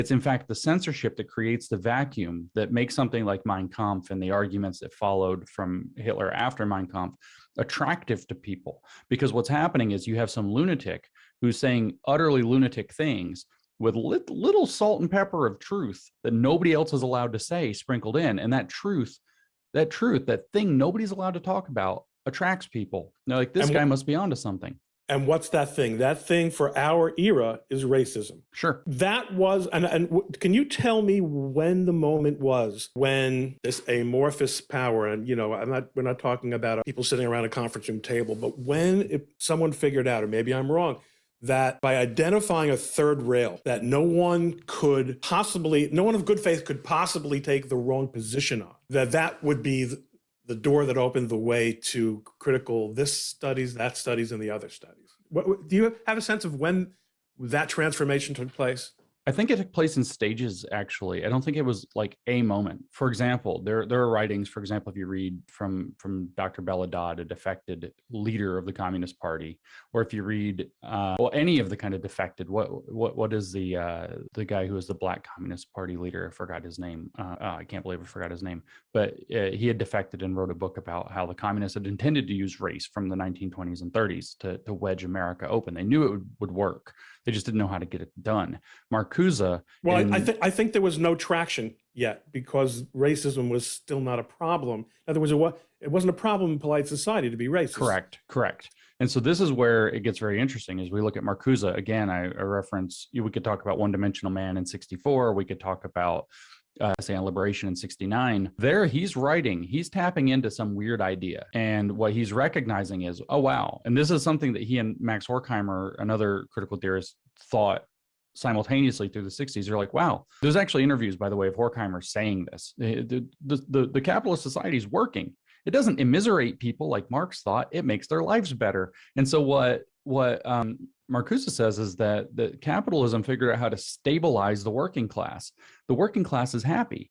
It's in fact the censorship that creates the vacuum that makes something like Mein Kampf and the arguments that followed from Hitler after Mein Kampf attractive to people. Because what's happening is you have some lunatic who's saying utterly lunatic things with little salt and pepper of truth that nobody else is allowed to say sprinkled in. And that truth, that thing nobody's allowed to talk about attracts people. They're like, this guy must be onto something. And what's that thing? That thing for our era is racism. Sure. That was, and can you tell me when the moment was when this amorphous power, and we're not talking about people sitting around a conference room table, but when someone figured out, or maybe I'm wrong, that by identifying a third rail that no one of good faith could possibly take the wrong position on, that would be the door that opened the way to critical this studies, that studies, and the other studies. Do you have a sense of when that transformation took place? I think it took place in stages, actually. I don't think it was like a moment. For example, there are writings, for example, if you read from Dr. Belladad, a defected leader of the Communist Party, or if you read any of the kind of defected, what is the guy who was the Black Communist Party leader? I forgot his name. I can't believe I forgot his name. But he had defected and wrote a book about how the communists had intended to use race from the 1920s and 30s to wedge America open. They knew it would work. They just didn't know how to get it done. Marcuse. Well, I think there was no traction yet because racism was still not a problem. In other words, it wasn't a problem in polite society to be racist. Correct. And so this is where it gets very interesting as we look at Marcuse. Again, I reference, we could talk about One-Dimensional Man in 64. We could talk about Essay on Liberation in 69. There he's tapping into some weird idea. And what he's recognizing is, oh, wow. And this is something that he and Max Horkheimer, another critical theorist, thought simultaneously through the 60s. They're like, wow. There's actually interviews, by the way, of Horkheimer saying this. The capitalist society is working. It doesn't immiserate people like Marx thought. It makes their lives better. And so what Marcuse says is that capitalism figured out how to stabilize the working class. The working class is happy.